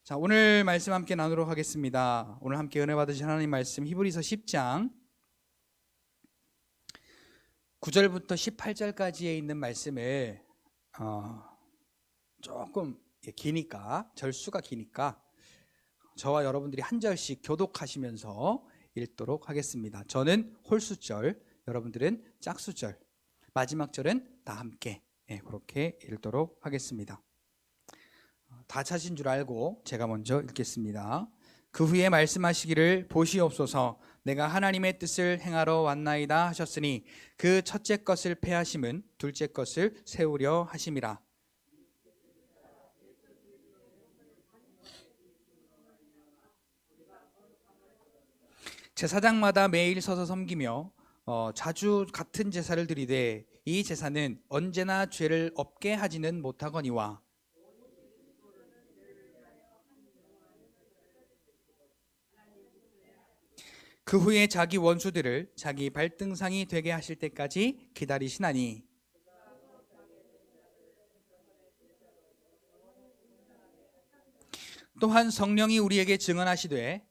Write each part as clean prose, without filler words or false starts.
자, 오늘 말씀 함께 나누도록 하겠습니다. 오늘 함께 은혜 받으신 하나님 말씀 히브리서 10장 9절부터 18절까지에 있는 말씀을 조금 기니까, 절수가 기니까 저와 여러분들이 한 절씩 교독하시면서 읽도록 하겠습니다. 저는 홀수절, 여러분들은 짝수절, 마지막 절은 다 함께 그렇게 읽도록 하겠습니다. 다 찾은 줄 알고 제가 먼저 읽겠습니다. 그 후에 말씀하시기를 보시옵소서, 내가 하나님의 뜻을 행하러 왔나이다 하셨으니 그 첫째 것을 패하심은 둘째 것을 세우려 하심이라. 제사장마다 매일 서서 섬기며 자주 같은 제사를 드리되 이 제사는 언제나 죄를 없게 하지는 못하거니와 그 후에 자기 원수들을 자기 발등상이 되게 하실 때까지 기다리시나니 또한 성령이 우리에게 증언하시되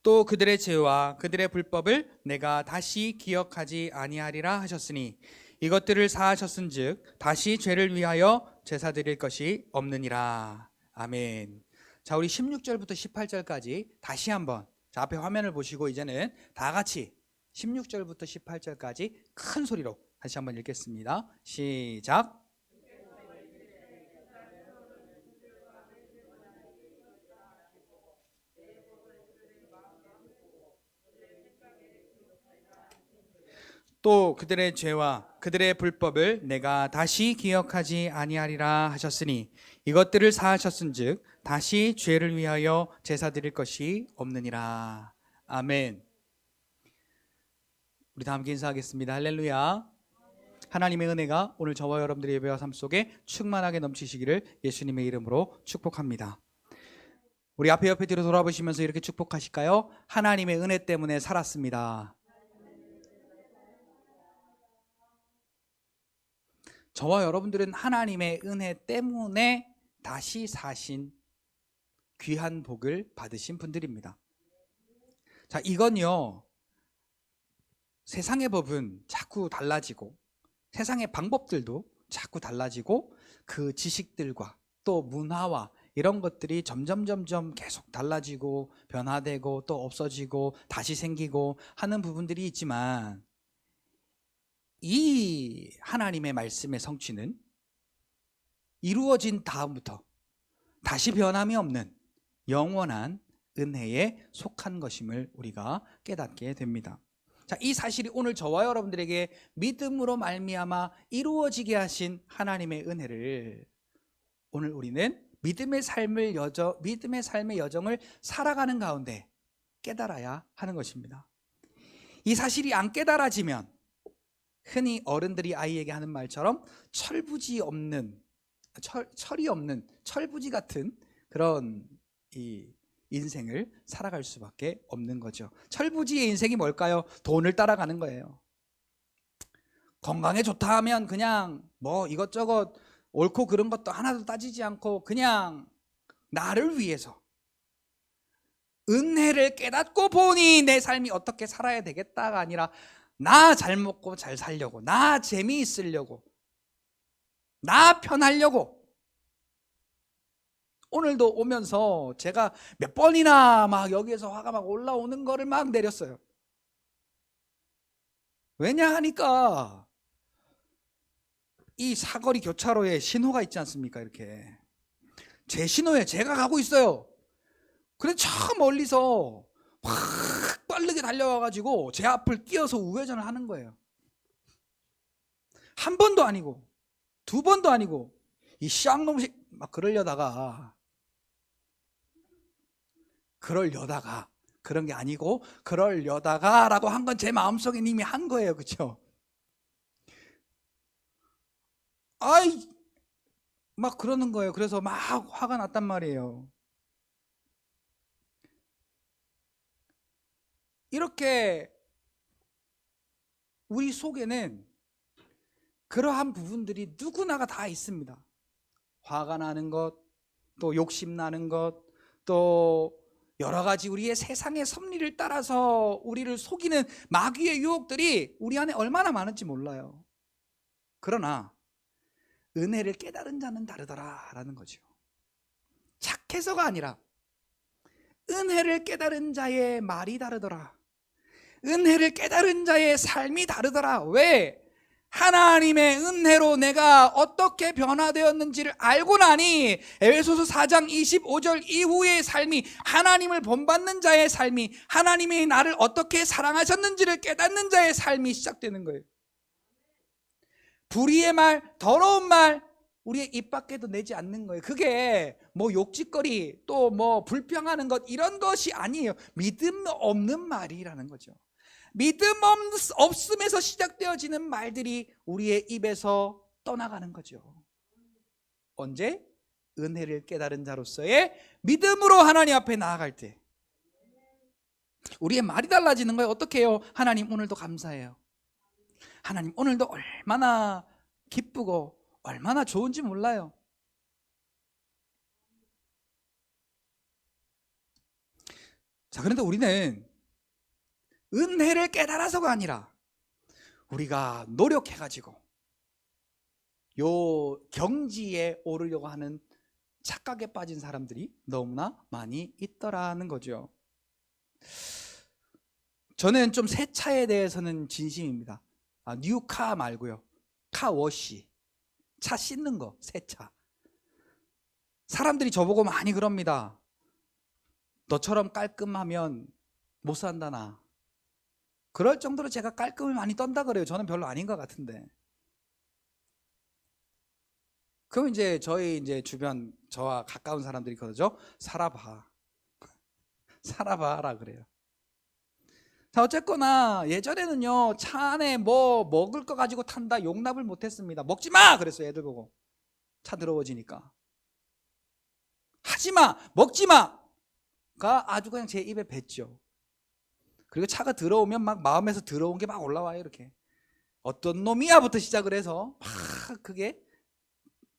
또 그들의 죄와 그들의 불법을 내가 다시 기억하지 아니하리라 하셨으니 이것들을 사하셨은즉 다시 죄를 위하여 제사 드릴 것이 없느니라. 아멘. 자, 우리 16절부터 18절까지 다시 한번, 자, 앞에 화면을 보시고 이제는 다 같이 16절부터 18절까지 큰 소리로 다시 한번 읽겠습니다. 시작. 또 그들의 죄와 그들의 불법을 내가 다시 기억하지 아니하리라 하셨으니 이것들을 사하셨은즉 다시 죄를 위하여 제사 드릴 것이 없느니라. 아멘. 우리 다 함께 인사하겠습니다. 할렐루야. 하나님의 은혜가 오늘 저와 여러분들의 예배와 삶 속에 충만하게 넘치시기를 예수님의 이름으로 축복합니다. 우리 앞에 옆에 뒤로 돌아보시면서 이렇게 축복하실까요? 하나님의 은혜 때문에 살았습니다. 저와 여러분들은 하나님의 은혜 때문에 다시 사신 귀한 복을 받으신 분들입니다. 자, 이건요, 세상의 법은 자꾸 달라지고 세상의 방법들도 자꾸 달라지고 그 지식들과 또 문화와 이런 것들이 점점 계속 달라지고 변화되고 또 없어지고 다시 생기고 하는 부분들이 있지만 이 하나님의 말씀의 성취는 이루어진 다음부터 다시 변함이 없는 영원한 은혜에 속한 것임을 우리가 깨닫게 됩니다. 자, 이 사실이 오늘 저와 여러분들에게 믿음으로 말미암아 이루어지게 하신 하나님의 은혜를 오늘 우리는 믿음의 삶의 여정을 살아가는 가운데 깨달아야 하는 것입니다. 이 사실이 안 깨달아지면 흔히 어른들이 아이에게 하는 말처럼 철이 없는 철부지 같은 그런 이 인생을 살아갈 수밖에 없는 거죠. 철부지의 인생이 뭘까요? 돈을 따라가는 거예요. 건강에 좋다 하면 그냥 뭐 이것저것 옳고 그른 것도 하나도 따지지 않고 그냥 나를 위해서 은혜를 깨닫고 보니 내 삶이 어떻게 살아야 되겠다가 아니라 나 잘 먹고 잘 살려고, 나 재미있으려고, 나 편하려고. 오늘도 오면서 제가 몇 번이나 막 여기에서 화가 막 올라오는 거를 막 내렸어요. 왜냐 하니까 이 사거리 교차로에 신호가 있지 않습니까? 이렇게 제 신호에 제가 가고 있어요. 그래서 저 멀리서 확 빠르게 달려와가지고 제 앞을 끼어서 우회전을 하는 거예요. 한 번도 아니고 두 번도 아니고 이 쌍놈식 막 그러려다가 그런 게 아니고 그러려다가 라고 한 건 제 마음속에 이미 한 거예요. 그렇죠? 아이 막 그러는 거예요. 그래서 막 화가 났단 말이에요. 이렇게 우리 속에는 그러한 부분들이 누구나가 다 있습니다. 화가 나는 것, 또 욕심 나는 것, 또 여러 가지 우리의 세상의 섭리를 따라서 우리를 속이는 마귀의 유혹들이 우리 안에 얼마나 많은지 몰라요. 그러나 은혜를 깨달은 자는 다르더라라는 거죠. 착해서가 아니라 은혜를 깨달은 자의 말이 다르더라. 은혜를 깨달은 자의 삶이 다르더라. 왜? 하나님의 은혜로 내가 어떻게 변화되었는지를 알고 나니 에베소서 4장 25절 이후의 삶이, 하나님을 본받는 자의 삶이, 하나님이 나를 어떻게 사랑하셨는지를 깨닫는 자의 삶이 시작되는 거예요. 불의의 말, 더러운 말 우리의 입 밖에도 내지 않는 거예요. 그게 뭐 욕짓거리, 또 뭐 불평하는 것, 이런 것이 아니에요. 믿음 없는 말이라는 거죠. 믿음 없음에서 시작되어지는 말들이 우리의 입에서 떠나가는 거죠. 언제? 은혜를 깨달은 자로서의 믿음으로 하나님 앞에 나아갈 때 우리의 말이 달라지는 거예요. 어떻게 해요? 하나님 오늘도 감사해요. 하나님 오늘도 얼마나 기쁘고 얼마나 좋은지 몰라요. 자, 그런데 우리는 은혜를 깨달아서가 아니라 우리가 노력해가지고 요 경지에 오르려고 하는 착각에 빠진 사람들이 너무나 많이 있더라는 거죠. 저는 좀 새 차에 대해서는 진심입니다. 뉴카 말고요. 카워시, 차 씻는 거, 새 차. 사람들이 저보고 많이 그럽니다. 너처럼 깔끔하면 못 산다 나. 그럴 정도로 제가 깔끔을 많이 떤다 그래요. 저는 별로 아닌 것 같은데. 그럼 이제 저희 이제 주변 저와 가까운 사람들이 그러죠. 살아봐. 살아봐라 그래요. 자, 어쨌거나 예전에는요, 차 안에 뭐 먹을 거 가지고 탄다 용납을 못했습니다. 먹지 마 그랬어요. 애들 보고. 차 더러워지니까. 하지 마, 먹지 마가 아주 그냥 제 입에 뱉죠. 그리고 차가 들어오면 막 마음에서 들어온 게 막 올라와요. 이렇게 어떤 놈이야부터 시작을 해서 막 그게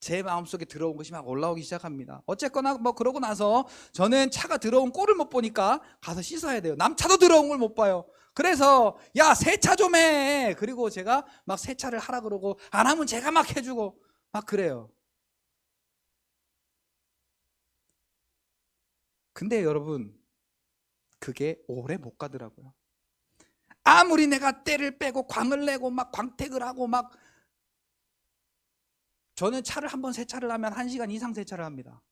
제 마음속에 들어온 것이 막 올라오기 시작합니다. 어쨌거나 뭐 그러고 나서 저는 차가 들어온 꼴을 못 보니까 가서 씻어야 돼요. 남 차도 들어온 걸 못 봐요. 그래서 야, 세차 좀 해. 그리고 제가 막 세차를 하라 그러고 안 하면 제가 막 해주고 막 그래요. 근데 여러분, 그게 오래 못 가더라고요. 아무리 내가 때를 빼고 광을 내고 막 광택을 하고 막, 저는 차를 한번 세차를 하면 1시간 이상 세차를 합니다.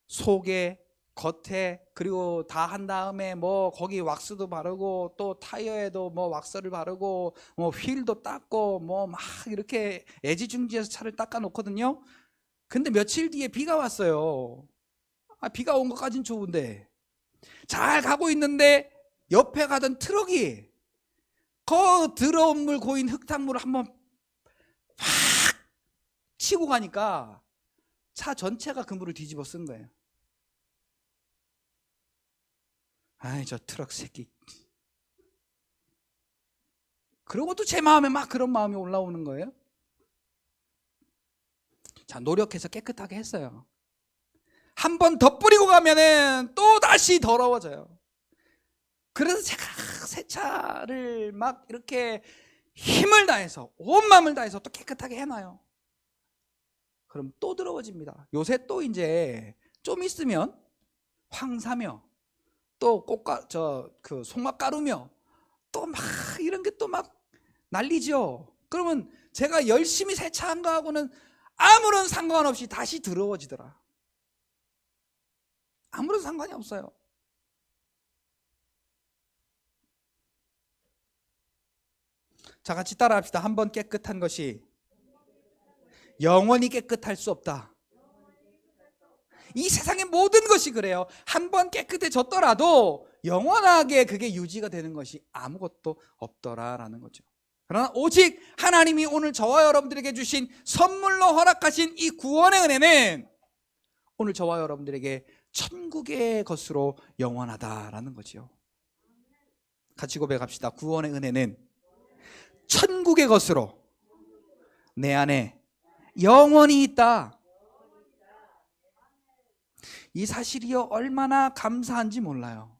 속에 겉에 그리고 다 한 다음에 뭐 거기 왁스도 바르고 또 타이어에도 뭐 왁스를 바르고 뭐 휠도 닦고 뭐 막 이렇게 애지중지해서 차를 닦아 놓거든요. 근데 며칠 뒤에 비가 왔어요. 비가 온 것까진 좋은데 잘 가고 있는데 옆에 가던 트럭이 그 더러운 물 고인 흙탕물을 한번 확 치고 가니까 차 전체가 그 물을 뒤집어 쓴 거예요. 아이, 저 트럭 새끼. 그러고 또 제 마음에 막 그런 마음이 올라오는 거예요. 자, 노력해서 깨끗하게 했어요. 한 번 더 뿌리고 가면은 또 다시 더러워져요. 그래서 제가 세차를 막 이렇게 힘을 다해서 온 마음을 다해서 또 깨끗하게 해놔요. 그럼 또 더러워집니다. 요새 또 이제 좀 있으면 황사며 또 그 송화가루며 또 막 이런 게 또 막 난리죠. 그러면 제가 열심히 세차한 거하고는 아무런 상관없이 다시 더러워지더라. 아무런 상관이 없어요. 자, 같이 따라합시다. 한 번 깨끗한 것이 영원히 깨끗할 수 없다. 이 세상의 모든 것이 그래요. 한 번 깨끗해졌더라도 영원하게 그게 유지가 되는 것이 아무것도 없더라라는 거죠. 그러나 오직 하나님이 오늘 저와 여러분들에게 주신 선물로 허락하신 이 구원의 은혜는 오늘 저와 여러분들에게 천국의 것으로 영원하다라는 거지요. 같이 고백합시다. 구원의 은혜는 천국의 것으로 내 안에 영원히 있다. 이 사실이요 얼마나 감사한지 몰라요.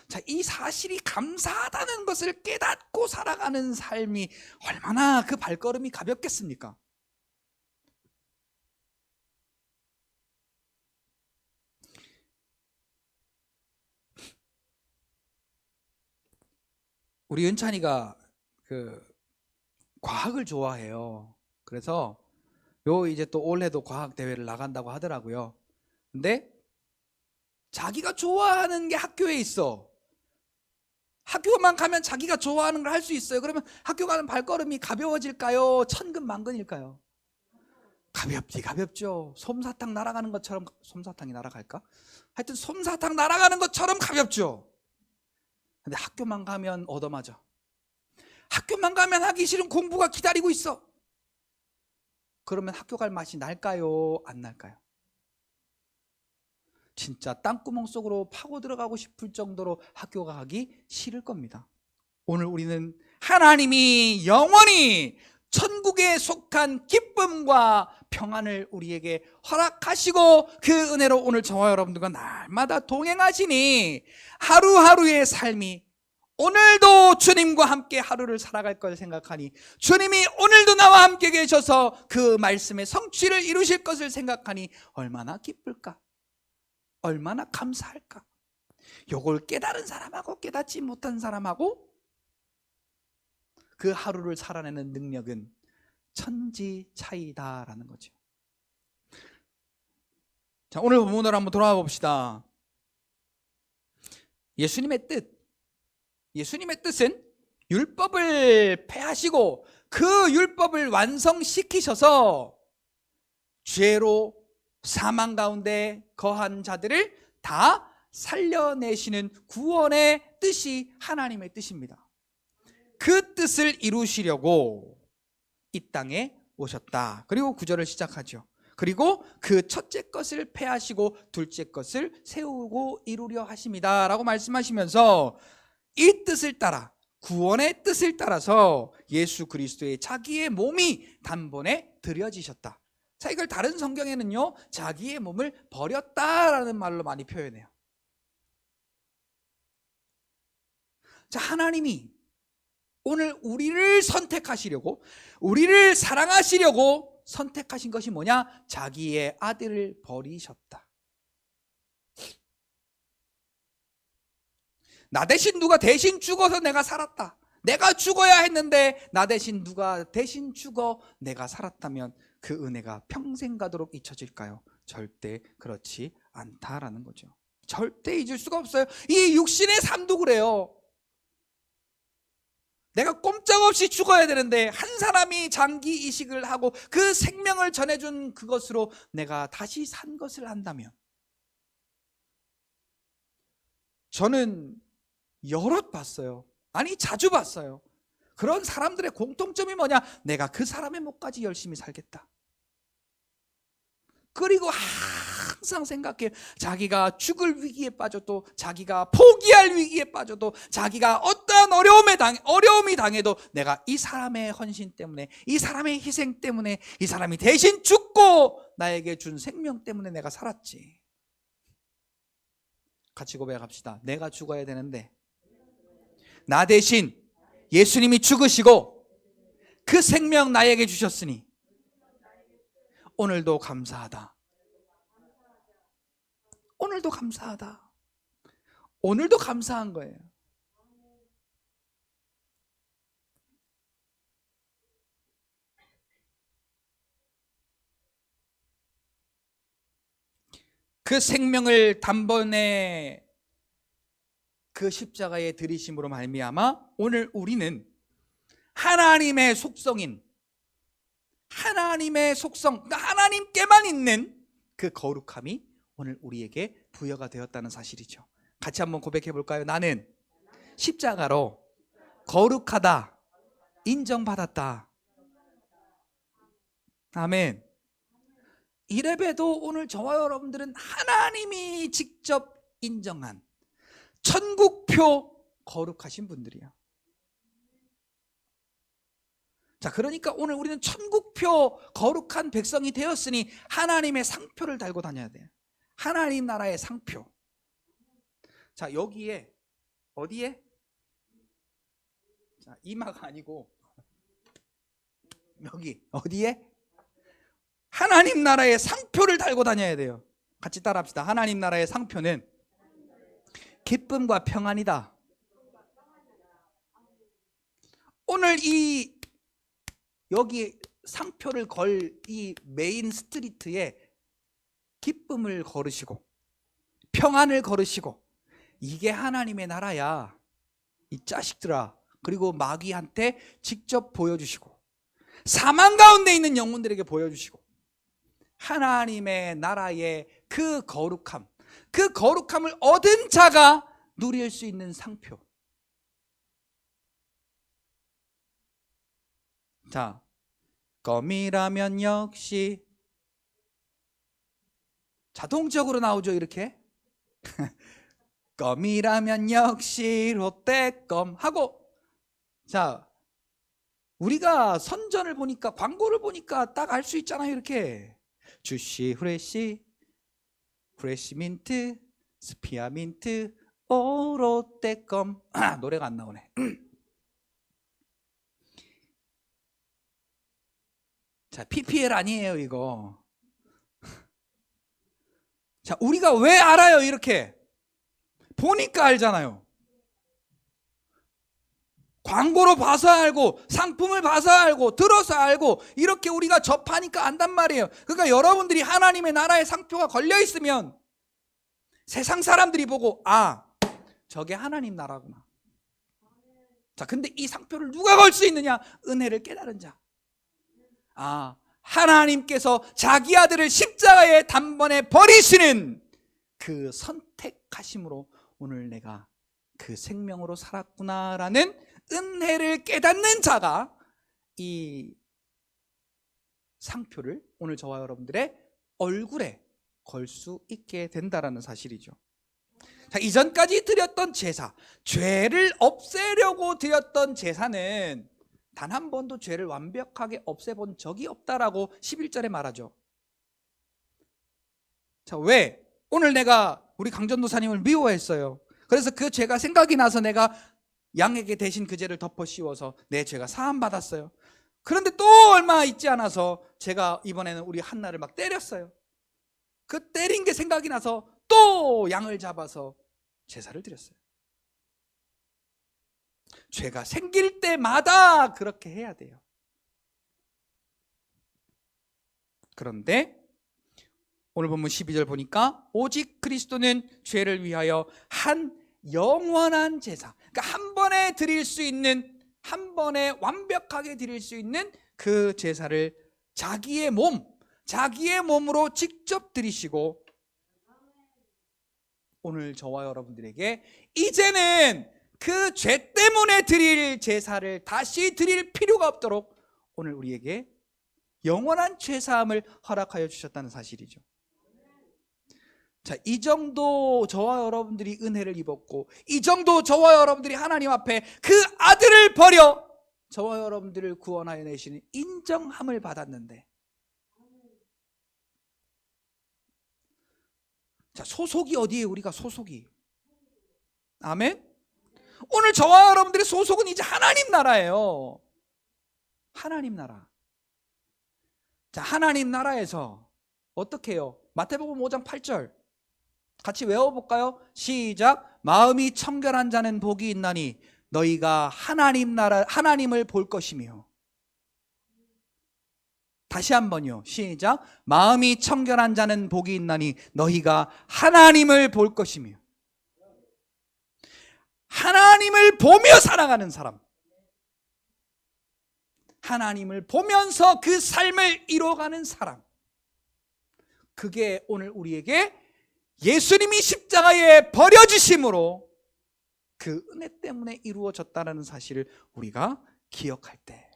자, 이 사실이 감사하다는 것을 깨닫고 살아가는 삶이 얼마나 그 발걸음이 가볍겠습니까? 우리 은찬이가 그 과학을 좋아해요. 그래서 이제 또 올해도 과학 대회를 나간다고 하더라고요. 근데 자기가 좋아하는 게 학교에 있어. 학교만 가면 자기가 좋아하는 걸 할 수 있어요. 그러면 학교 가는 발걸음이 가벼워질까요? 천근만근일까요? 가볍죠. 솜사탕 날아가는 것처럼. 솜사탕이 날아갈까? 하여튼 솜사탕 날아가는 것처럼 가볍죠. 근데 학교만 가면 얻어맞아. 학교만 가면 하기 싫은 공부가 기다리고 있어. 그러면 학교 갈 맛이 날까요? 안 날까요? 진짜 땅구멍 속으로 파고 들어가고 싶을 정도로 학교 가기 싫을 겁니다. 오늘 우리는 하나님이 영원히 천국에 속한 기쁨과 평안을 우리에게 허락하시고 그 은혜로 오늘 저와 여러분들과 날마다 동행하시니 하루하루의 삶이 오늘도 주님과 함께 하루를 살아갈 걸 생각하니 주님이 오늘도 나와 함께 계셔서 그 말씀의 성취를 이루실 것을 생각하니 얼마나 기쁠까? 얼마나 감사할까? 요걸 깨달은 사람하고 깨닫지 못한 사람하고 그 하루를 살아내는 능력은 천지 차이다라는 거죠. 자, 오늘 본문으로 한번 돌아가 봅시다. 예수님의 뜻은 율법을 폐하시고 그 율법을 완성시키셔서 죄로 사망 가운데 거한 자들을 다 살려내시는 구원의 뜻이 하나님의 뜻입니다. 그 뜻을 이루시려고 이 땅에 오셨다. 그리고 구절을 시작하죠. 그리고 그 첫째 것을 폐하시고 둘째 것을 세우고 이루려 하십니다 라고 말씀하시면서 이 뜻을 따라, 구원의 뜻을 따라서 예수 그리스도의 자기의 몸이 단번에 드려지셨다. 자, 이걸 다른 성경에는요 자기의 몸을 버렸다라는 말로 많이 표현해요. 자, 하나님이 오늘 우리를 선택하시려고, 우리를 사랑하시려고 선택하신 것이 뭐냐? 자기의 아들을 버리셨다. 나 대신 누가 대신 죽어서 내가 살았다. 내가 죽어야 했는데 나 대신 누가 대신 죽어 내가 살았다면 그 은혜가 평생 가도록 잊혀질까요? 절대 그렇지 않다라는 거죠. 절대 잊을 수가 없어요. 이 육신의 삶도 그래요. 내가 꼼짝없이 죽어야 되는데 한 사람이 장기 이식을 하고 그 생명을 전해준 그것으로 내가 다시 산 것을 한다면, 저는 여럿 봤어요. 아니 자주 봤어요. 그런 사람들의 공통점이 뭐냐? 내가 그 사람의 목까지 열심히 살겠다. 그리고 항상 생각해, 자기가 죽을 위기에 빠져도, 자기가 포기할 위기에 빠져도, 자기가 어떠한 어려움이 당해도 내가 이 사람의 헌신 때문에, 이 사람의 희생 때문에, 이 사람이 대신 죽고 나에게 준 생명 때문에 내가 살았지. 같이 고백합시다. 내가 죽어야 되는데 나 대신 예수님이 죽으시고 그 생명 나에게 주셨으니 오늘도 감사하다. 오늘도 감사하다. 오늘도 감사한 거예요. 그 생명을 단번에 그 십자가에 들이심으로 말미암아 오늘 우리는 하나님의 속성인, 하나님의 속성, 그러니까 하나님께만 있는 그 거룩함이 오늘 우리에게 부여가 되었다는 사실이죠. 같이 한번 고백해 볼까요? 나는 십자가로 거룩하다, 인정받았다. 아멘. 이래봬도 오늘 저와 여러분들은 하나님이 직접 인정한 천국표 거룩하신 분들이야. 자, 그러니까 오늘 우리는 천국표 거룩한 백성이 되었으니 하나님의 상표를 달고 다녀야 돼. 하나님 나라의 상표. 자, 여기에 어디에? 자, 이마가 아니고 여기 어디에? 하나님 나라의 상표를 달고 다녀야 돼요. 같이 따라합시다. 하나님 나라의 상표는 기쁨과 평안이다. 오늘 이 여기 상표를 걸 이 메인 스트리트에 기쁨을 걸으시고 평안을 걸으시고 이게 하나님의 나라야 이 자식들아. 그리고 마귀한테 직접 보여주시고 사망 가운데 있는 영혼들에게 보여주시고 하나님의 나라의 그 거룩함, 그 거룩함을 얻은 자가 누릴 수 있는 상표. 자, 껌이라면 역시 자동적으로 나오죠, 이렇게. 껌이라면 역시 롯데껌 하고, 자, 우리가 선전을 보니까 광고를 보니까 딱 알 수 있잖아요, 이렇게. 주시 후레쉬, 프레시 민트, 스피아 민트, 오 롯데껌. 노래가 안 나오네. 자, PPL 아니에요, 이거. 자, 우리가 왜 알아요, 이렇게? 보니까 알잖아요. 광고로 봐서 알고, 상품을 봐서 알고, 들어서 알고, 이렇게 우리가 접하니까 안단 말이에요. 그러니까 여러분들이 하나님의 나라의 상표가 걸려 있으면 세상 사람들이 보고, 아, 저게 하나님 나라구나. 자, 근데 이 상표를 누가 걸 수 있느냐? 은혜를 깨달은 자. 아, 하나님께서 자기 아들을 십자가에 단번에 버리시는 그 선택하심으로 오늘 내가 그 생명으로 살았구나라는 은혜를 깨닫는 자가 이 상표를 오늘 저와 여러분들의 얼굴에 걸 수 있게 된다라는 사실이죠. 자, 이전까지 드렸던 제사, 죄를 없애려고 드렸던 제사는 단 한 번도 죄를 완벽하게 없애본 적이 없다라고 11절에 말하죠. 자, 왜? 오늘 내가 우리 강전도사님을 미워했어요. 그래서 그 죄가 생각이 나서 내가 양에게 대신 그 죄를 덮어 씌워서 내 죄가 사함 받았어요. 그런데 또 얼마 있지 않아서 제가 이번에는 우리 한나를 막 때렸어요. 그 때린 게 생각이 나서 또 양을 잡아서 제사를 드렸어요. 죄가 생길 때마다 그렇게 해야 돼요. 그런데 오늘 본문 12절 보니까 오직 그리스도는 죄를 위하여 한 영원한 제사, 그러니까 한 번에 드릴 수 있는, 한 번에 완벽하게 드릴 수 있는 그 제사를 자기의 몸으로 직접 드리시고 오늘 저와 여러분들에게 이제는 그 죄 때문에 드릴 제사를 다시 드릴 필요가 없도록 오늘 우리에게 영원한 죄사함을 허락하여 주셨다는 사실이죠. 자, 이 정도 저와 여러분들이 은혜를 입었고, 이 정도 저와 여러분들이 하나님 앞에 그 아들을 버려 저와 여러분들을 구원하여 내시는 인정함을 받았는데, 자, 소속이 어디에요? 우리가 소속이. 아멘? 오늘 저와 여러분들의 소속은 이제 하나님 나라예요. 하나님 나라. 자, 하나님 나라에서 어떻게 해요? 마태복음 5장 8절 같이 외워볼까요? 시작. 마음이 청결한 자는 복이 있나니 너희가 하나님을 볼 것이며. 다시 한번요. 시작. 마음이 청결한 자는 복이 있나니 너희가 하나님을 볼 것이며. 하나님을 보며 살아가는 사람, 하나님을 보면서 그 삶을 이뤄가는 사람, 그게 오늘 우리에게 예수님이 십자가에 버려지심으로 그 은혜 때문에 이루어졌다는 사실을 우리가 기억할 때,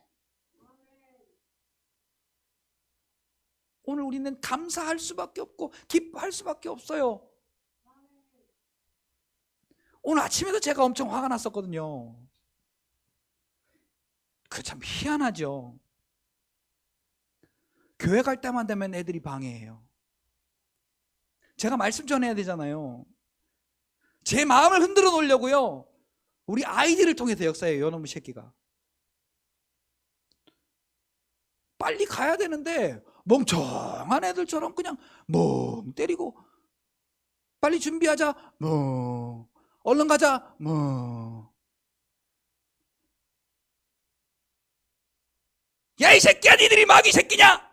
오늘 우리는 감사할 수밖에 없고 기뻐할 수밖에 없어요. 오늘 아침에도 제가 엄청 화가 났었거든요. 그 참 희한하죠. 교회 갈 때만 되면 애들이 방해해요. 제가 말씀 전해야 되잖아요. 제 마음을 흔들어 놓으려고요, 우리 아이들을 통해서 역사해요. 요놈의 새끼가. 빨리 가야 되는데 멍청한 애들처럼 그냥 멍 때리고, 빨리 준비하자 멍, 얼른 가자 멍. 야 이 새끼야, 니들이 마귀 새끼냐?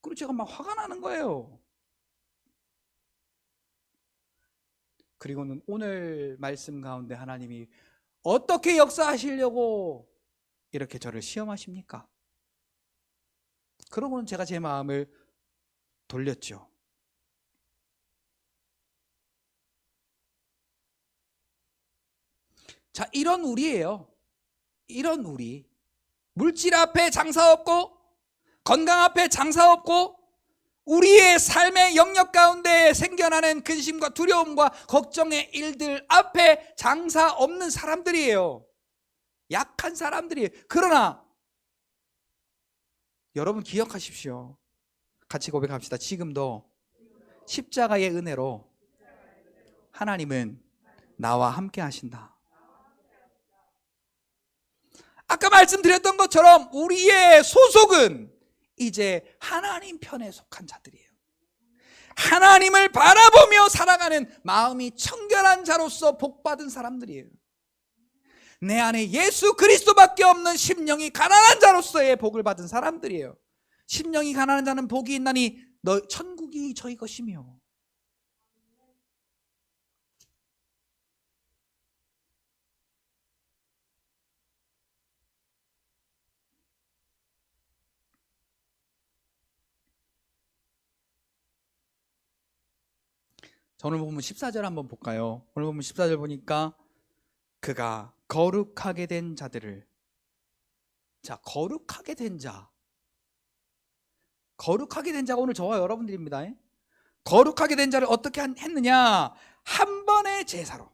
그리고 제가 막 화가 나는 거예요. 그리고는 오늘 말씀 가운데 하나님이 어떻게 역사하시려고 이렇게 저를 시험하십니까? 그러고는 제가 제 마음을 돌렸죠. 자, 이런 우리예요. 이런 우리. 물질 앞에 장사 없고 건강 앞에 장사 없고 우리의 삶의 영역 가운데 생겨나는 근심과 두려움과 걱정의 일들 앞에 장사 없는 사람들이에요. 약한 사람들이에요. 그러나 여러분 기억하십시오. 같이 고백합시다. 지금도 십자가의 은혜로 하나님은 나와 함께 하신다. 아까 말씀드렸던 것처럼 우리의 소속은 이제 하나님 편에 속한 자들이에요. 하나님을 바라보며 살아가는 마음이 청결한 자로서 복받은 사람들이에요. 내 안에 예수 그리스도밖에 없는 심령이 가난한 자로서의 복을 받은 사람들이에요. 심령이 가난한 자는 복이 있나니 너 천국이 저희 것이며. 자, 오늘 보면 14절 한번 볼까요? 오늘 보면 14절 보니까 그가 거룩하게 된 자들을, 자, 거룩하게 된 자, 거룩하게 된 자가 오늘 저와 여러분들입니다. 거룩하게 된 자를 어떻게 했느냐? 한 번의 제사로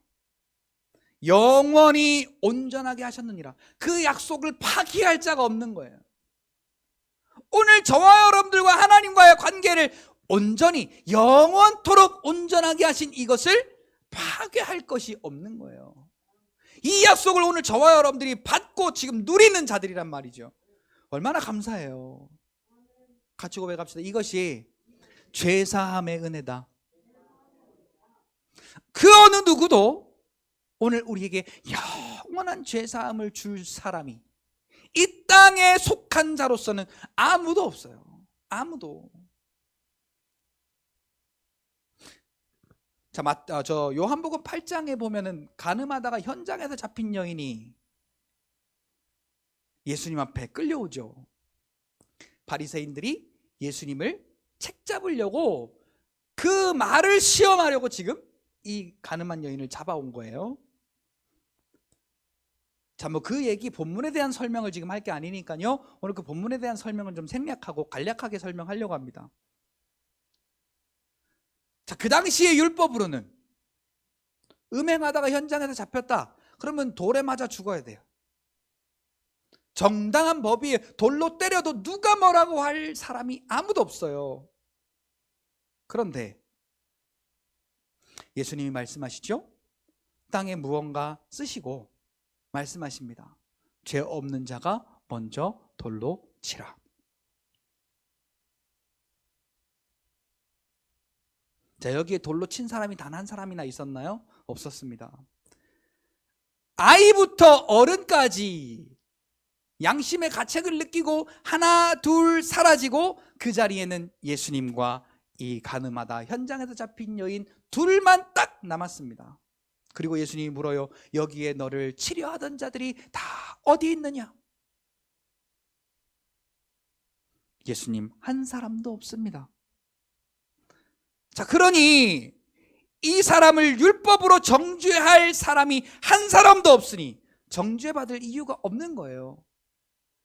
영원히 온전하게 하셨느니라. 그 약속을 파기할 자가 없는 거예요. 오늘 저와 여러분들과 하나님과의 관계를 온전히 영원토록 온전하게 하신 이것을 파괴할 것이 없는 거예요. 이 약속을 오늘 저와 여러분들이 받고 지금 누리는 자들이란 말이죠. 얼마나 감사해요. 같이 고백합시다. 이것이 죄사함의 은혜다. 그 어느 누구도 오늘 우리에게 영원한 죄사함을 줄 사람이 이 땅에 속한 자로서는 아무도 없어요. 아무도. 자, 요한복음 8장에 보면은 가늠하다가 현장에서 잡힌 여인이 예수님 앞에 끌려오죠. 바리새인들이 예수님을 책잡으려고 그 말을 시험하려고 지금 이 가늠한 여인을 잡아온 거예요. 자, 뭐 그 얘기 본문에 대한 설명을 지금 할 게 아니니까요, 오늘 그 본문에 대한 설명은 좀 생략하고 간략하게 설명하려고 합니다. 자, 그 당시의 율법으로는 음행하다가 현장에서 잡혔다 그러면 돌에 맞아 죽어야 돼요. 정당한 법이 돌로 때려도 누가 뭐라고 할 사람이 아무도 없어요. 그런데 예수님이 말씀하시죠? 땅에 무언가 쓰시고 말씀하십니다. 죄 없는 자가 먼저 돌로 치라. 자, 여기에 돌로 친 사람이 단 한 사람이나 있었나요? 없었습니다. 아이부터 어른까지 양심의 가책을 느끼고 하나 둘 사라지고 그 자리에는 예수님과 이 가늠하다 현장에서 잡힌 여인 둘만 딱 남았습니다. 그리고 예수님이 물어요. 여기에 너를 치료하던 자들이 다 어디 있느냐? 예수님 한 사람도 없습니다. 자, 그러니 이 사람을 율법으로 정죄할 사람이 한 사람도 없으니 정죄받을 이유가 없는 거예요.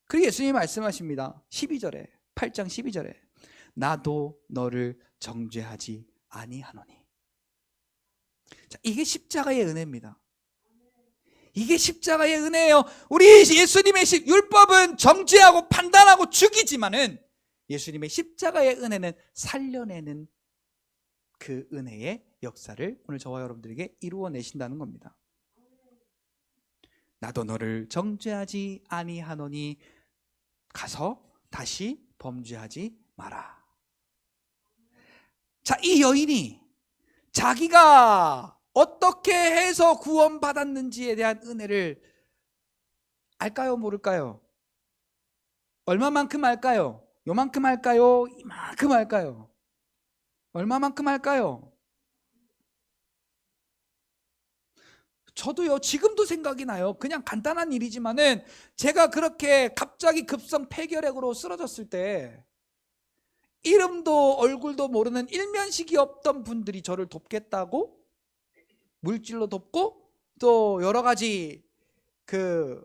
그리고 예수님이 말씀하십니다. 12절에 8장 12절에 나도 너를 정죄하지 아니하노니. 자, 이게 십자가의 은혜입니다. 이게 십자가의 은혜예요. 우리 예수님의 율법은 정죄하고 판단하고 죽이지만은 예수님의 십자가의 은혜는 살려내는 그 은혜의 역사를 오늘 저와 여러분들에게 이루어내신다는 겁니다. 나도 너를 정죄하지 아니하노니 가서 다시 범죄하지 마라. 자, 이 여인이 자기가 어떻게 해서 구원받았는지에 대한 은혜를 알까요? 모를까요? 얼마만큼 알까요? 요만큼 할까요? 이만큼 할까요? 얼마만큼 할까요? 저도요, 지금도 생각이 나요. 그냥 간단한 일이지만은 제가 그렇게 갑자기 급성 폐결핵으로 쓰러졌을 때 이름도 얼굴도 모르는 일면식이 없던 분들이 저를 돕겠다고 물질로 돕고 또 여러 가지 그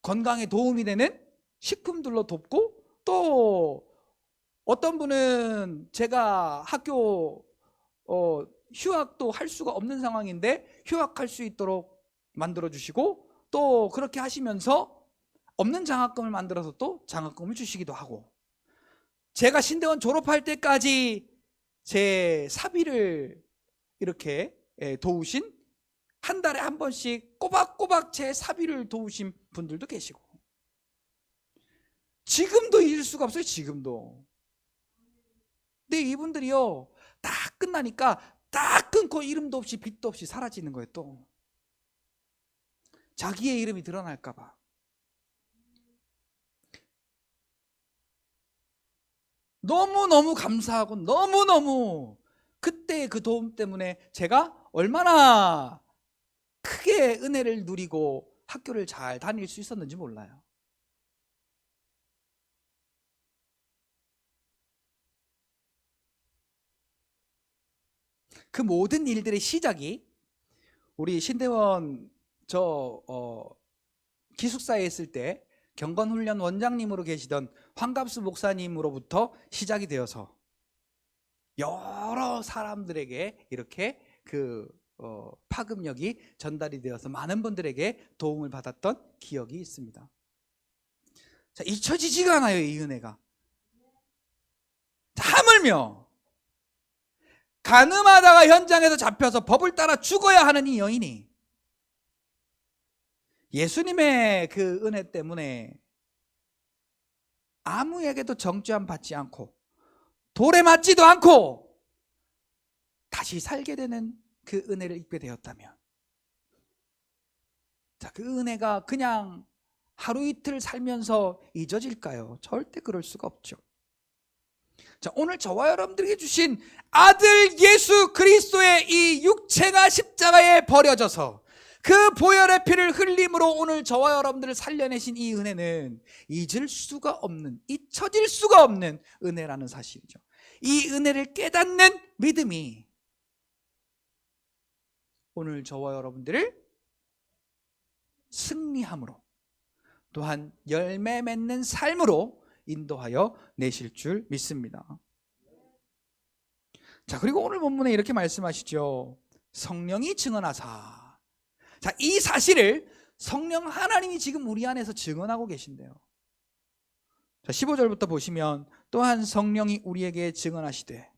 건강에 도움이 되는 식품들로 돕고 또 어떤 분은 제가 학교 휴학도 할 수가 없는 상황인데 휴학할 수 있도록 만들어 주시고 또 그렇게 하시면서 없는 장학금을 만들어서 또 장학금을 주시기도 하고, 제가 신대원 졸업할 때까지 제 사비를 이렇게 도우신, 한 달에 한 번씩 꼬박꼬박 제 사비를 도우신 분들도 계시고, 지금도 잊을 수가 없어요. 지금도. 근데 이분들이요, 다 끝나니까 딱 끊고 이름도 없이 빚도 없이 사라지는 거예요. 또 자기의 이름이 드러날까 봐. 너무너무 감사하고 너무너무 그때의 그 도움 때문에 제가 얼마나 크게 은혜를 누리고 학교를 잘 다닐 수 있었는지 몰라요. 그 모든 일들의 시작이 우리 신대원 기숙사에 있을 때 경건훈련 원장님으로 계시던 황갑수 목사님으로부터 시작이 되어서 여러 사람들에게 이렇게 그 파급력이 전달이 되어서 많은 분들에게 도움을 받았던 기억이 있습니다. 자, 잊혀지지가 않아요, 이 은혜가. 하물며 간음하다가 현장에서 잡혀서 법을 따라 죽어야 하는 이 여인이 예수님의 그 은혜 때문에 아무에게도 정죄함 받지 않고 돌에 맞지도 않고 다시 살게 되는 그 은혜를 입게 되었다면, 자, 그 은혜가 그냥 하루 이틀 살면서 잊어질까요? 절대 그럴 수가 없죠. 자, 오늘 저와 여러분들에게 주신 아들 예수 그리스도의 이 육체가 십자가에 버려져서 그 보혈의 피를 흘림으로 오늘 저와 여러분들을 살려내신 이 은혜는 잊을 수가 없는, 잊혀질 수가 없는 은혜라는 사실이죠. 이 은혜를 깨닫는 믿음이 오늘 저와 여러분들을 승리함으로 또한 열매 맺는 삶으로 인도하여 내실 줄 믿습니다. 자, 그리고 오늘 본문에 이렇게 말씀하시죠. 성령이 증언하사. 자, 이 사실을 성령 하나님이 지금 우리 안에서 증언하고 계신데요. 자, 15절부터 보시면 또한 성령이 우리에게 증언하시되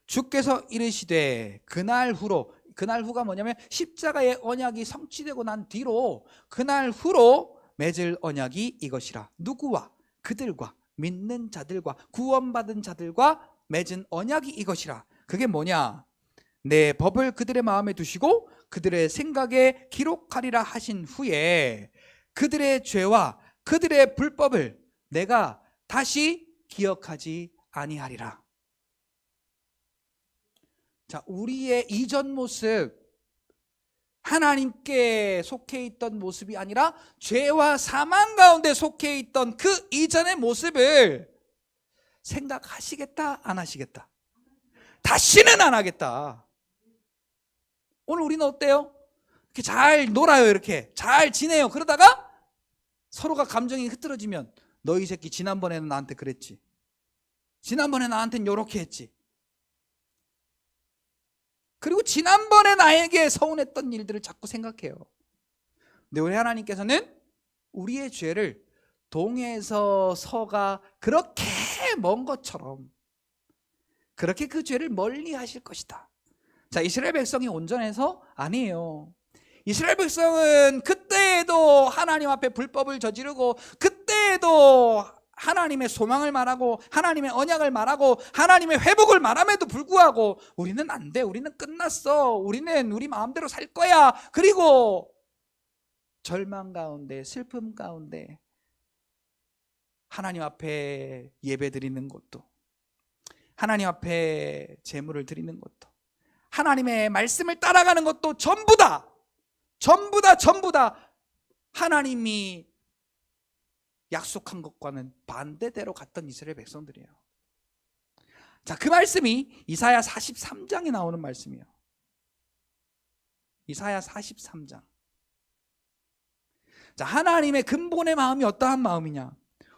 주께서 이르시되 그날 후가 뭐냐면 십자가의 언약이 성취되고 난 뒤로 그날 후로 맺을 언약이 이것이라. 누구와? 그들과, 믿는 자들과, 구원받은 자들과 맺은 언약이 이것이라. 그게 뭐냐? 내 법을 그들의 마음에 두시고 그들의 생각에 기록하리라 하신 후에 그들의 죄와 그들의 불법을 내가 다시 기억하지 아니하리라. 자, 우리의 이전 모습, 하나님께 속해 있던 모습이 아니라 죄와 사망 가운데 속해 있던 그 이전의 모습을 생각하시겠다, 안 하시겠다? 다시는 안 하겠다. 오늘 우리는 어때요? 이렇게 잘 놀아요. 이렇게 잘 지내요. 그러다가 서로가 감정이 흐트러지면 너희 새끼 지난번에는 나한테 그랬지. 지난번에 나한테는 요렇게 했지. 그리고 지난번에 나에게 서운했던 일들을 자꾸 생각해요. 근데 우리 하나님께서는 우리의 죄를 동에서 서가 그렇게 먼 것처럼 그렇게 그 죄를 멀리 하실 것이다. 자, 이스라엘 백성이 온전해서? 아니에요. 이스라엘 백성은 그때에도 하나님 앞에 불법을 저지르고, 그때에도 하나님의 소망을 말하고, 하나님의 언약을 말하고, 하나님의 회복을 말함에도 불구하고 우리는 안 돼, 우리는 끝났어, 우리는 우리 마음대로 살 거야. 그리고 절망 가운데, 슬픔 가운데 하나님 앞에 예배 드리는 것도, 하나님 앞에 제물을 드리는 것도, 하나님의 말씀을 따라가는 것도 전부 다 하나님이 약속한 것과는 반대대로 갔던 이스라엘 백성들이에요. 자, 그 말씀이 이사야 43장에 나오는 말씀이에요. 이사야 43장. 자, 하나님의 근본의 마음이 어떠한 마음이냐?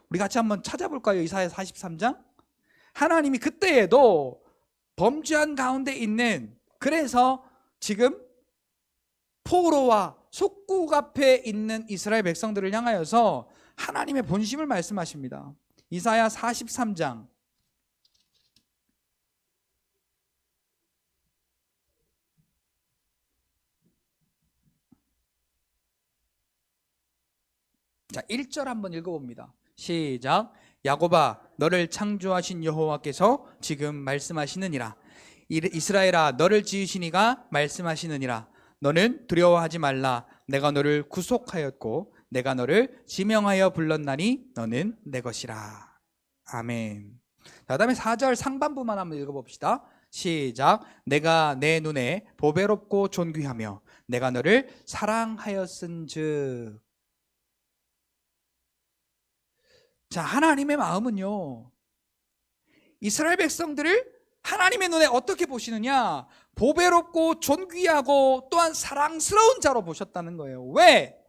우리 같이 한번 찾아볼까요? 이사야 43장. 하나님이 그때에도 범죄한 가운데 있는, 그래서 지금 포로와 속국 앞에 있는 이스라엘 백성들을 향하여서 하나님의 본심을 말씀하십니다. 이사야 43장. 자, 1절 한번 읽어봅니다. 시작. 야곱아, 너를 창조하신 여호와께서 지금 말씀하시느니라. 이스라엘아, 너를 지으신 이가 말씀하시느니라. 너는 두려워하지 말라. 내가 너를 구속하였고 내가 너를 지명하여 불렀나니 너는 내 것이라. 아멘. 자, 그다음에 4절 상반부만 한번 읽어봅시다. 시작. 내가 내 눈에 보배롭고 존귀하며 내가 너를 사랑하였은즉. 자, 하나님의 마음은요, 이스라엘 백성들을 하나님의 눈에 어떻게 보시느냐? 보배롭고 존귀하고 또한 사랑스러운 자로 보셨다는 거예요. 왜?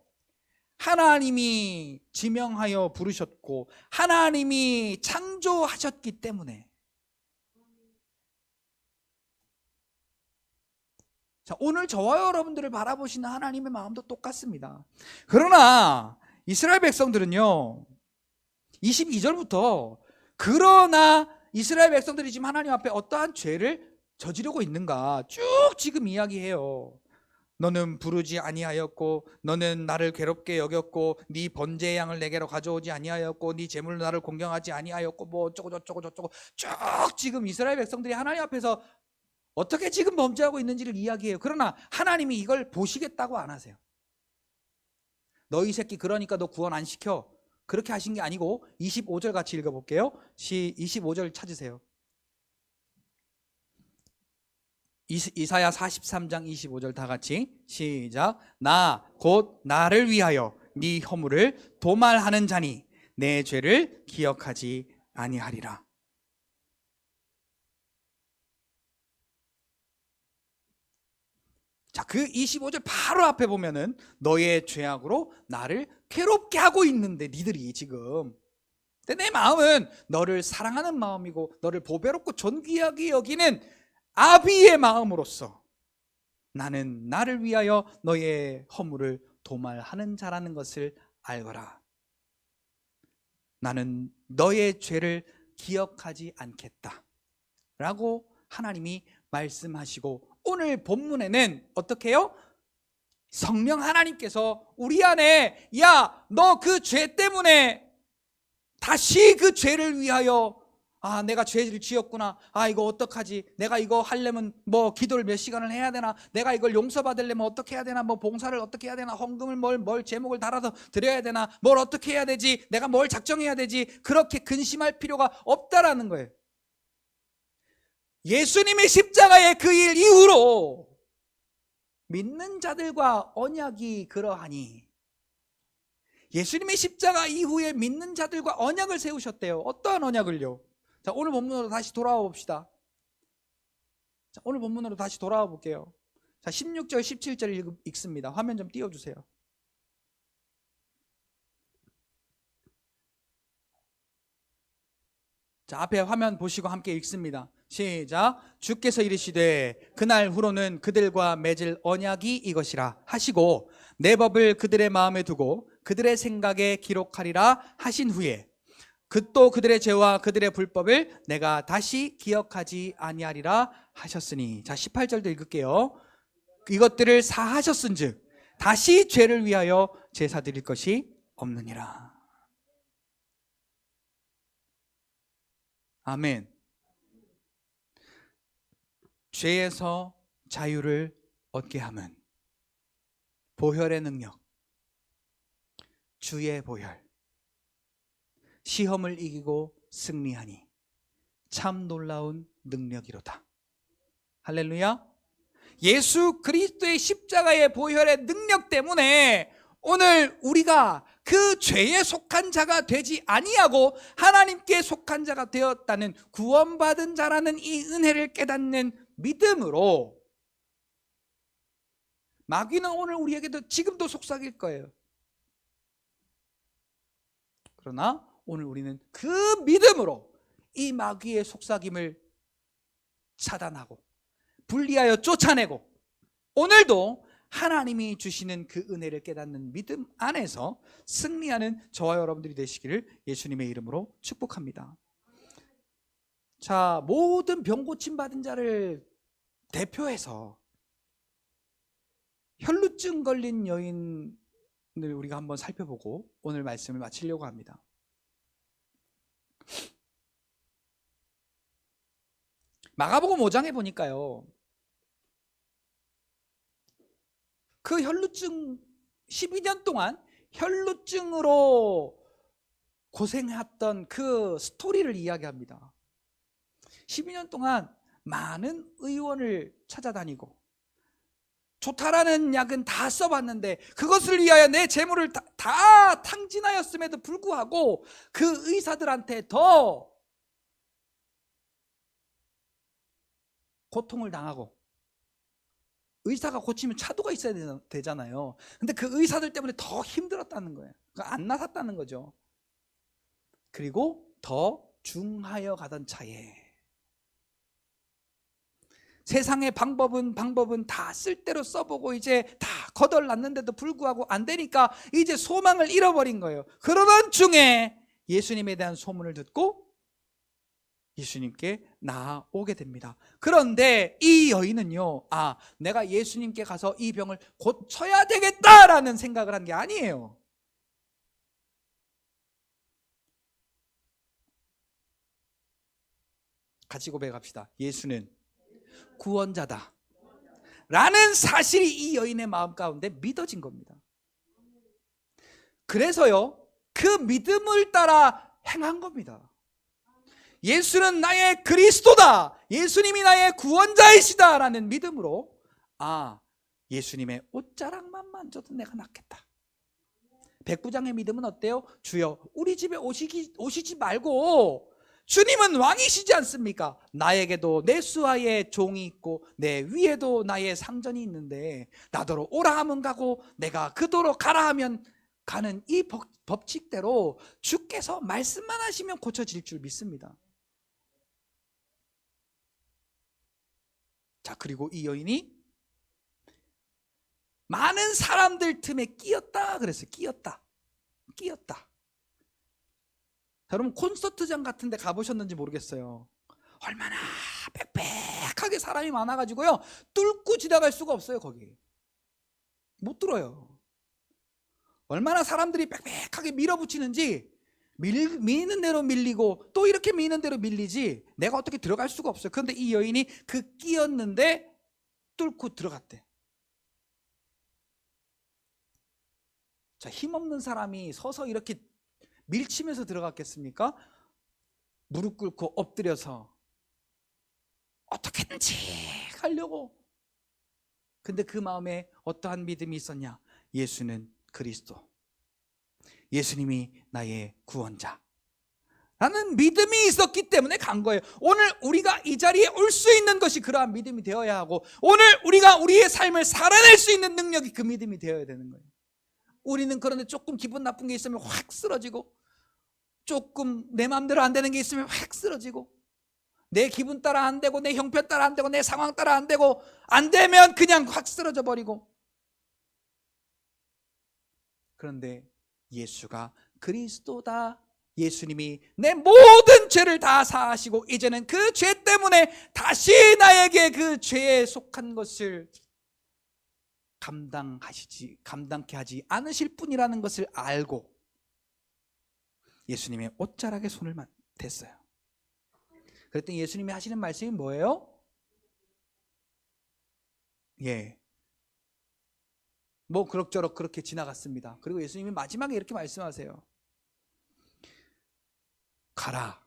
하나님이 지명하여 부르셨고 하나님이 창조하셨기 때문에. 자, 오늘 저와 여러분들을 바라보시는 하나님의 마음도 똑같습니다. 그러나 이스라엘 백성들은요, 22절부터 그러나 이스라엘 백성들이 지금 하나님 앞에 어떠한 죄를 저지르고 있는가 쭉 지금 이야기해요. 너는 부르지 아니하였고 너는 나를 괴롭게 여겼고 네 번제의 양을 내게로 가져오지 아니하였고 네 제물로 나를 공경하지 아니하였고 뭐 어쩌고 저쩌고 저쩌고 쭉 지금 이스라엘 백성들이 하나님 앞에서 어떻게 지금 범죄하고 있는지를 이야기해요. 그러나 하나님이 이걸 보시겠다고 안 하세요. 너희 새끼 그러니까 너 구원 안 시켜, 그렇게 하신 게 아니고 25절 같이 읽어볼게요. 25절 찾으세요. 이사야 43장 25절 다 같이 시작. 나 곧 나를 위하여 네 허물을 도말하는 자니 내 죄를 기억하지 아니하리라. 자, 그 25절 바로 앞에 보면은 너의 죄악으로 나를 괴롭게 하고 있는데 니들이 지금, 근데 내 마음은 너를 사랑하는 마음이고 너를 보배롭고 존귀하게 여기는 아비의 마음으로서 나는 나를 위하여 너의 허물을 도말하는 자라는 것을 알거라. 나는 너의 죄를 기억하지 않겠다 라고 하나님이 말씀하시고, 오늘 본문에는 어떻게 해요? 성령 하나님께서 우리 안에, 야, 너 그 죄 때문에 다시 그 죄를 위하여, 아, 내가 죄를 지었구나, 아, 이거 어떡하지, 내가 이거 하려면 뭐 기도를 몇 시간을 해야 되나, 내가 이걸 용서받으려면 어떻게 해야 되나, 뭐 봉사를 어떻게 해야 되나, 헌금을 뭘 제목을 달아서 드려야 되나, 뭘 어떻게 해야 되지, 내가 뭘 작정해야 되지, 그렇게 근심할 필요가 없다라는 거예요. 예수님의 십자가의 그 일 이후로 믿는 자들과 언약이 그러하니, 예수님의 십자가 이후에 믿는 자들과 언약을 세우셨대요. 어떠한 언약을요? 자, 오늘 본문으로 다시 돌아와 봅시다. 자, 오늘 본문으로 다시 돌아와 볼게요. 자, 16절 17절 읽습니다. 화면 좀 띄워주세요. 자, 앞에 화면 보시고 함께 읽습니다. 시작. 주께서 이르시되 그날 후로는 그들과 맺을 언약이 이것이라 하시고 내 법을 그들의 마음에 두고 그들의 생각에 기록하리라 하신 후에 또 그들의 죄와 그들의 불법을 내가 다시 기억하지 아니하리라 하셨으니. 자, 18절도 읽을게요. 이것들을 사하셨은즉 다시 죄를 위하여 제사 드릴 것이 없느니라. 아멘. 죄에서 자유를 얻게 함은 보혈의 능력, 주의 보혈, 시험을 이기고 승리하니 참 놀라운 능력이로다. 할렐루야. 예수 그리스도의 십자가의 보혈의 능력 때문에 오늘 우리가 그 죄에 속한 자가 되지 아니하고 하나님께 속한 자가 되었다는, 구원받은 자라는 이 은혜를 깨닫는 믿음으로, 마귀는 오늘 우리에게도 지금도 속삭일 거예요. 그러나 오늘 우리는 그 믿음으로 이 마귀의 속삭임을 차단하고 분리하여 쫓아내고 오늘도 하나님이 주시는 그 은혜를 깨닫는 믿음 안에서 승리하는 저와 여러분들이 되시기를 예수님의 이름으로 축복합니다. 자, 모든 병 고침 받은 자를 대표해서 혈루증 걸린 여인을 우리가 한번 살펴보고 오늘 말씀을 마치려고 합니다. 마가복음 5장에 보니까요, 그 혈루증 12년 동안 혈루증으로 고생했던 그 스토리를 이야기합니다. 12년 동안 많은 의원을 찾아다니고 좋다라는 약은 다 써봤는데 그것을 위하여 내 재물을 다 탕진하였음에도 불구하고 그 의사들한테 더 고통을 당하고, 의사가 고치면 차도가 있어야 되잖아요. 근데 그 의사들 때문에 더 힘들었다는 거예요. 그러니까 안 나섰다는 거죠. 그리고 더 중하여 가던 차에 세상의 방법은 다 쓸대로 써보고 이제 다 거덜났는데도 불구하고 안 되니까 이제 소망을 잃어버린 거예요. 그러던 중에 예수님에 대한 소문을 듣고 예수님께 나아오게 됩니다. 그런데 이 여인은요, 내가 예수님께 가서 이 병을 고쳐야 되겠다라는 생각을 한 게 아니에요. 같이 고백합시다. 예수는 구원자다 라는 사실이 이 여인의 마음 가운데 믿어진 겁니다. 그래서요, 그 믿음을 따라 행한 겁니다. 예수는 나의 그리스도다, 예수님이 나의 구원자이시다 라는 믿음으로 예수님의 옷자락만 만져도 내가 낫겠다. 백부장의 믿음은 어때요? 주여, 우리 집에 오시지 말고 주님은 왕이시지 않습니까? 나에게도 내 수하에 종이 있고 내 위에도 나의 상전이 있는데 나더러 오라 하면 가고 내가 그도로 가라 하면 가는 이 법칙대로 주께서 말씀만 하시면 고쳐질 줄 믿습니다. 자, 그리고 이 여인이 많은 사람들 틈에 끼었다 그랬어요. 끼었다. 여러분, 콘서트장 같은 데 가보셨는지 모르겠어요. 얼마나 빽빽하게 사람이 많아가지고요, 뚫고 지나갈 수가 없어요. 거기 못 들어요. 얼마나 사람들이 빽빽하게 밀어붙이는지, 미는 대로 밀리고 또 이렇게 미는 대로 밀리지 내가 어떻게 들어갈 수가 없어요. 그런데 이 여인이 그 끼었는데 뚫고 들어갔대. 자, 힘없는 사람이 서서 이렇게 밀치면서 들어갔겠습니까? 무릎 꿇고 엎드려서 어떻게든지 가려고. 근데 그 마음에 어떠한 믿음이 있었냐? 예수는 그리스도, 예수님이 나의 구원자 라는 믿음이 있었기 때문에 간 거예요. 오늘 우리가 이 자리에 올 수 있는 것이 그러한 믿음이 되어야 하고, 오늘 우리가 우리의 삶을 살아낼 수 있는 능력이 그 믿음이 되어야 되는 거예요. 우리는 그런데 조금 기분 나쁜 게 있으면 확 쓰러지고 조금 내 마음대로 안 되는 게 있으면 확 쓰러지고, 내 기분 따라 안 되고, 내 형편 따라 안 되고, 내 상황 따라 안 되고, 안 되면 그냥 확 쓰러져 버리고. 그런데 예수가 그리스도다, 예수님이 내 모든 죄를 다 사하시고 이제는 그 죄 때문에 다시 나에게 그 죄에 속한 것을 감당케 하지 않으실 분이라는 것을 알고 예수님의 옷자락에 손을 댔어요. 그랬더니 예수님이 하시는 말씀이 뭐예요? 뭐 그럭저럭 그렇게 지나갔습니다. 그리고 예수님이 마지막에 이렇게 말씀하세요. 가라,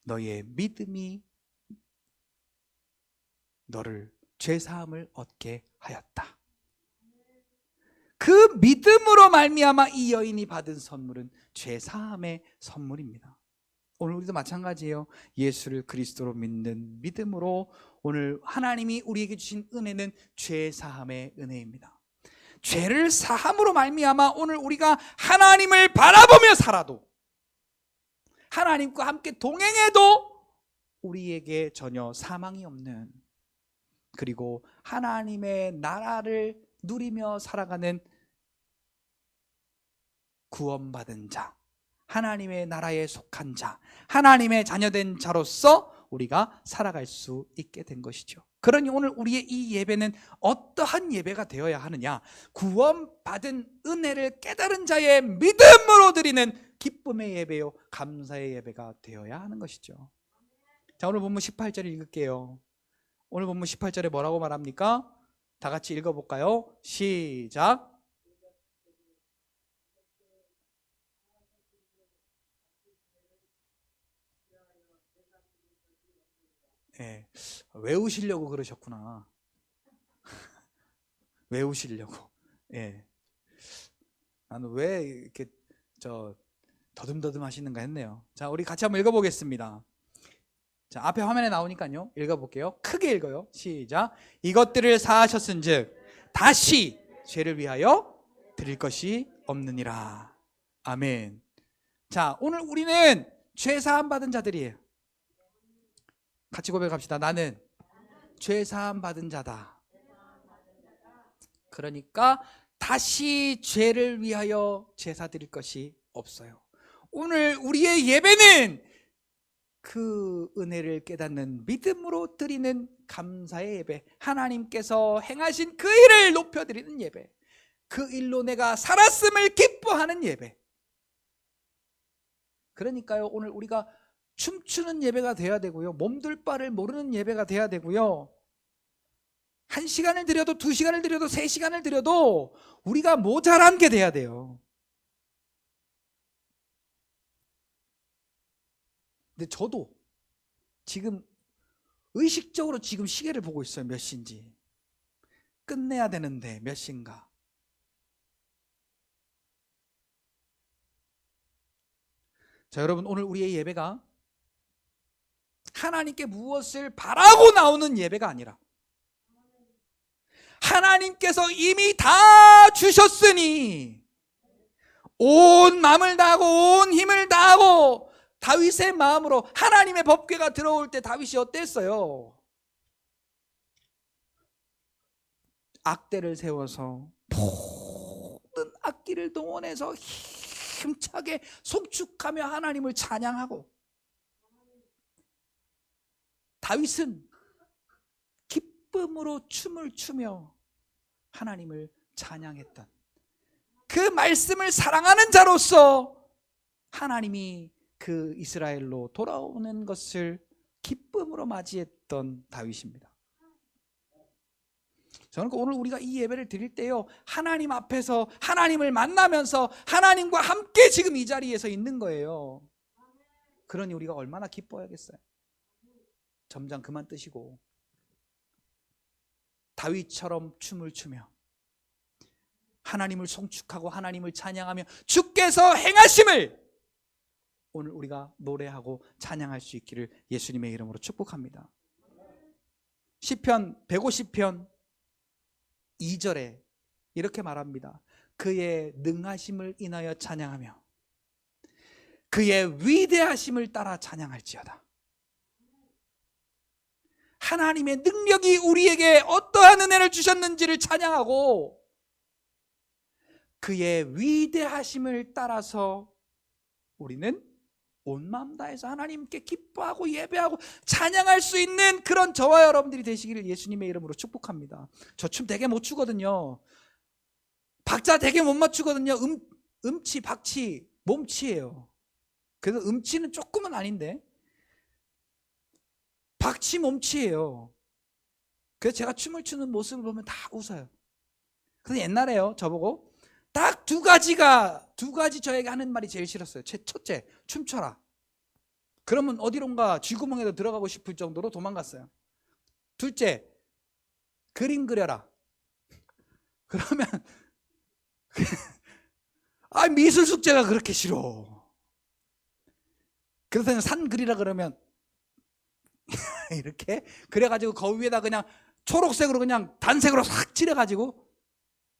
너의 믿음이 너를 죄사함을 얻게 하였다. 그 믿음으로 말미암아 이 여인이 받은 선물은 죄사함의 선물입니다. 오늘 우리도 마찬가지예요. 예수를 그리스도로 믿는 믿음으로 오늘 하나님이 우리에게 주신 은혜는 죄사함의 은혜입니다. 죄를 사함으로 말미암아 오늘 우리가 하나님을 바라보며 살아도, 하나님과 함께 동행해도 우리에게 전혀 사망이 없는, 그리고 하나님의 나라를 누리며 살아가는 구원받은 자, 하나님의 나라에 속한 자, 하나님의 자녀된 자로서 우리가 살아갈 수 있게 된 것이죠. 그러니 오늘 우리의 이 예배는 어떠한 예배가 되어야 하느냐? 구원받은 은혜를 깨달은 자의 믿음으로 드리는 기쁨의 예배요, 감사의 예배가 되어야 하는 것이죠. 자, 오늘 본문 18절을 읽을게요. 오늘 본문 18절에 뭐라고 말합니까? 다 같이 읽어볼까요? 시작. 외우시려고 그러셨구나. 외우시려고. 나는 왜 이렇게 더듬더듬 하시는가 했네요. 자, 우리 같이 한번 읽어보겠습니다. 자, 앞에 화면에 나오니까요, 읽어볼게요. 크게 읽어요. 시작. 이것들을 사하셨은즉 다시 죄를 위하여 드릴 것이 없느니라. 아멘. 자, 오늘 우리는 죄 사함 받은 자들이에요. 같이 고백합시다. 나는 죄 사함 받은 자다. 그러니까 다시 죄를 위하여 제사 드릴 것이 없어요. 오늘 우리의 예배는 그 은혜를 깨닫는 믿음으로 드리는 감사의 예배, 하나님께서 행하신 그 일을 높여드리는 예배, 그 일로 내가 살았음을 기뻐하는 예배. 그러니까요, 오늘 우리가 춤추는 예배가 돼야 되고요, 몸둘 바를 모르는 예배가 돼야 되고요, 1시간을 드려도 2시간을 드려도 3시간을 드려도 우리가 모자란 게 돼야 돼요. 근데 저도 지금 의식적으로 지금 시계를 보고 있어요. 몇 시인지. 끝내야 되는데 몇 시인가. 자, 여러분, 오늘 우리의 예배가 하나님께 무엇을 바라고 나오는 예배가 아니라 하나님께서 이미 다 주셨으니 온 마음을 다하고 온 힘을 다하고, 다윗의 마음으로 하나님의 법궤가 들어올 때 다윗이 어땠어요? 악대를 세워서 모든 악기를 동원해서 힘차게 송축하며 하나님을 찬양하고, 다윗은 기쁨으로 춤을 추며 하나님을 찬양했던 그 말씀을 사랑하는 자로서 하나님이 그 이스라엘로 돌아오는 것을 기쁨으로 맞이했던 다윗입니다. 저는 오늘 우리가 이 예배를 드릴 때요, 하나님 앞에서 하나님을 만나면서 하나님과 함께 지금 이 자리에서 있는 거예요. 그러니 우리가 얼마나 기뻐야겠어요. 점장 그만 뜨시고 다윗처럼 춤을 추며 하나님을 송축하고 하나님을 찬양하며 주께서 행하심을 오늘 우리가 노래하고 찬양할 수 있기를 예수님의 이름으로 축복합니다. 시편 150편 2절에 이렇게 말합니다. 그의 능하심을 인하여 찬양하며 그의 위대하심을 따라 찬양할지어다. 하나님의 능력이 우리에게 어떠한 은혜를 주셨는지를 찬양하고 그의 위대하심을 따라서 우리는 온 마음 다해서 하나님께 기뻐하고 예배하고 찬양할 수 있는 그런 저와 여러분들이 되시기를 예수님의 이름으로 축복합니다. 저 춤 되게 못 추거든요. 박자 되게 못 맞추거든요. 음치, 박치, 몸치예요. 그래서 음치는 조금은 아닌데 박치, 몸치예요. 그래서 제가 춤을 추는 모습을 보면 다 웃어요. 그래서 옛날에요, 저보고 딱 두 가지 저에게 하는 말이 제일 싫었어요. 첫째, 춤춰라. 그러면 어디론가 쥐구멍에도 들어가고 싶을 정도로 도망갔어요. 둘째, 그림 그려라. 그러면 미술 숙제가 그렇게 싫어. 그래서 산 그리라 그러면 이렇게 그래가지고 거기 위에다 그냥 초록색으로 그냥 단색으로 싹 칠해가지고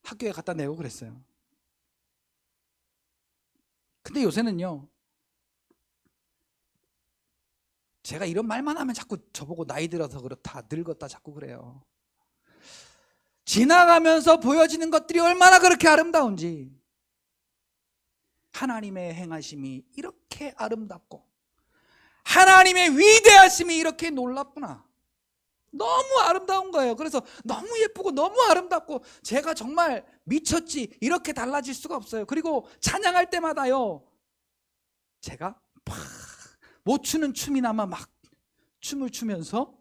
학교에 갖다 내고 그랬어요. 근데 요새는요, 제가 이런 말만 하면 자꾸 저보고 나이 들어서 그렇다, 늙었다 자꾸 그래요. 지나가면서 보여지는 것들이 얼마나 그렇게 아름다운지, 하나님의 행하심이 이렇게 아름답고 하나님의 위대하심이 이렇게 놀랍구나. 너무 아름다운 거예요. 그래서 너무 예쁘고 너무 아름답고 제가 정말 미쳤지 이렇게 달라질 수가 없어요. 그리고 찬양할 때마다요, 제가 못 추는 춤이나마 막 춤을 추면서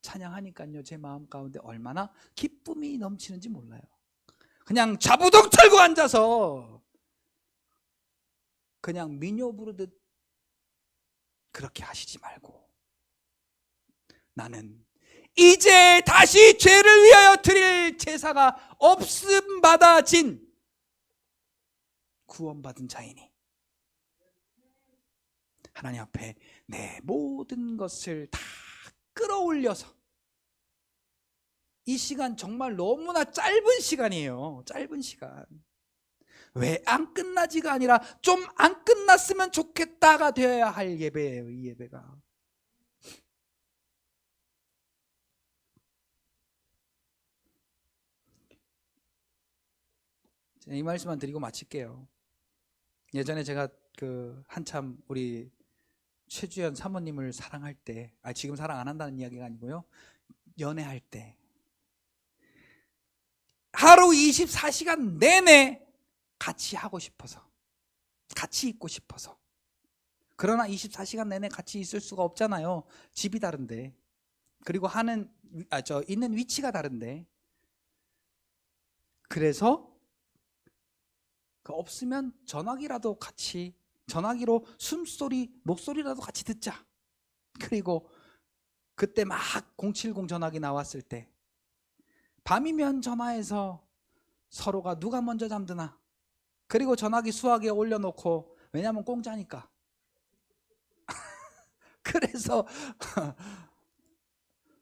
찬양하니까요, 제 마음 가운데 얼마나 기쁨이 넘치는지 몰라요. 그냥 좌부동 털고 앉아서 그냥 민요 부르듯 그렇게 하시지 말고, 나는 이제 다시 죄를 위하여 드릴 제사가 없음 받아진 구원받은 자이니 하나님 앞에 내 모든 것을 다 끌어올려서, 이 시간 정말 너무나 짧은 시간이에요. 짧은 시간. 왜 안 끝나지가 아니라 좀 안 끝났으면 좋겠다가 되어야 할 예배예요. 이 예배가. 이 말씀만 드리고 마칠게요. 예전에 제가 한참 우리 최주연 사모님을 사랑할 때, 지금 사랑 안 한다는 이야기가 아니고요, 연애할 때 하루 24시간 내내 같이 하고 싶어서, 같이 있고 싶어서. 그러나 24시간 내내 같이 있을 수가 없잖아요. 집이 다른데, 그리고 있는 위치가 다른데. 그래서 없으면 전화기로 숨소리, 목소리라도 같이 듣자. 그리고 그때 막 070 전화기 나왔을 때 밤이면 전화해서 서로가 누가 먼저 잠드나, 그리고 전화기 수화기에 올려놓고, 왜냐면 공짜니까. 그래서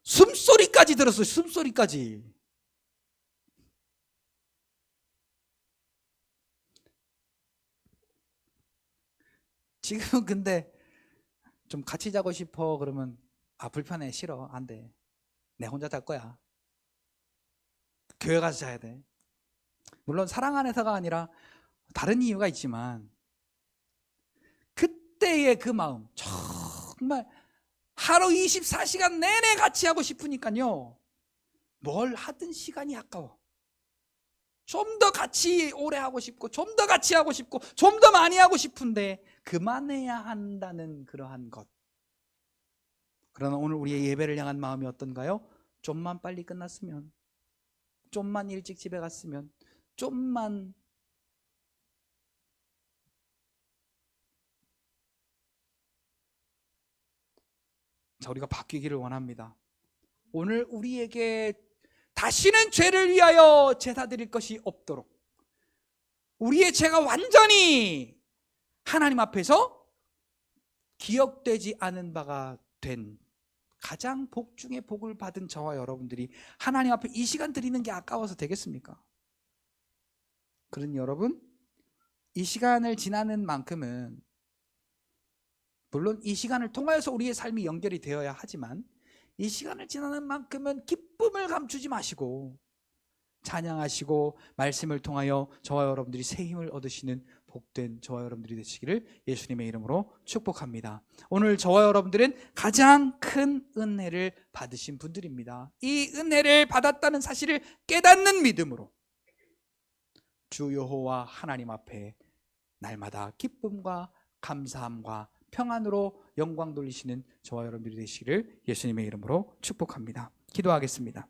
숨소리까지 들었어요. 숨소리까지. 지금은 근데 좀 같이 자고 싶어 그러면 불편해, 싫어, 안 돼, 내 혼자 잘 거야, 교회 가서 자야 돼. 물론 사랑 안에서가 아니라 다른 이유가 있지만 그때의 그 마음, 정말 하루 24시간 내내 같이 하고 싶으니까요, 뭘 하든 시간이 아까워. 좀 더 같이 오래 하고 싶고, 좀 더 같이 하고 싶고, 좀 더 많이 하고 싶은데 그만해야 한다는 그러한 것. 그러나 오늘 우리의 예배를 향한 마음이 어떤가요? 좀만 빨리 끝났으면, 좀만 일찍 집에 갔으면, 좀만 우리가 바뀌기를 원합니다. 오늘 우리에게 다시는 죄를 위하여 제사 드릴 것이 없도록, 우리의 죄가 완전히 하나님 앞에서 기억되지 않은 바가 된 가장 복 중에 복을 받은 저와 여러분들이 하나님 앞에 이 시간 드리는 게 아까워서 되겠습니까? 그러니 여러분, 이 시간을 지나는 만큼은 물론 이 시간을 통하여서 우리의 삶이 연결이 되어야 하지만 이 시간을 지나는 만큼은 기쁨을 감추지 마시고 찬양하시고 말씀을 통하여 저와 여러분들이 새 힘을 얻으시는 복된 저와 여러분들이 되시기를 예수님의 이름으로 축복합니다. 오늘 저와 여러분들은 가장 큰 은혜를 받으신 분들입니다. 이 은혜를 받았다는 사실을 깨닫는 믿음으로 주 여호와 하나님 앞에 날마다 기쁨과 감사함과 평안으로 영광 돌리시는 저와 여러분들이 되시기를 예수님의 이름으로 축복합니다. 기도하겠습니다.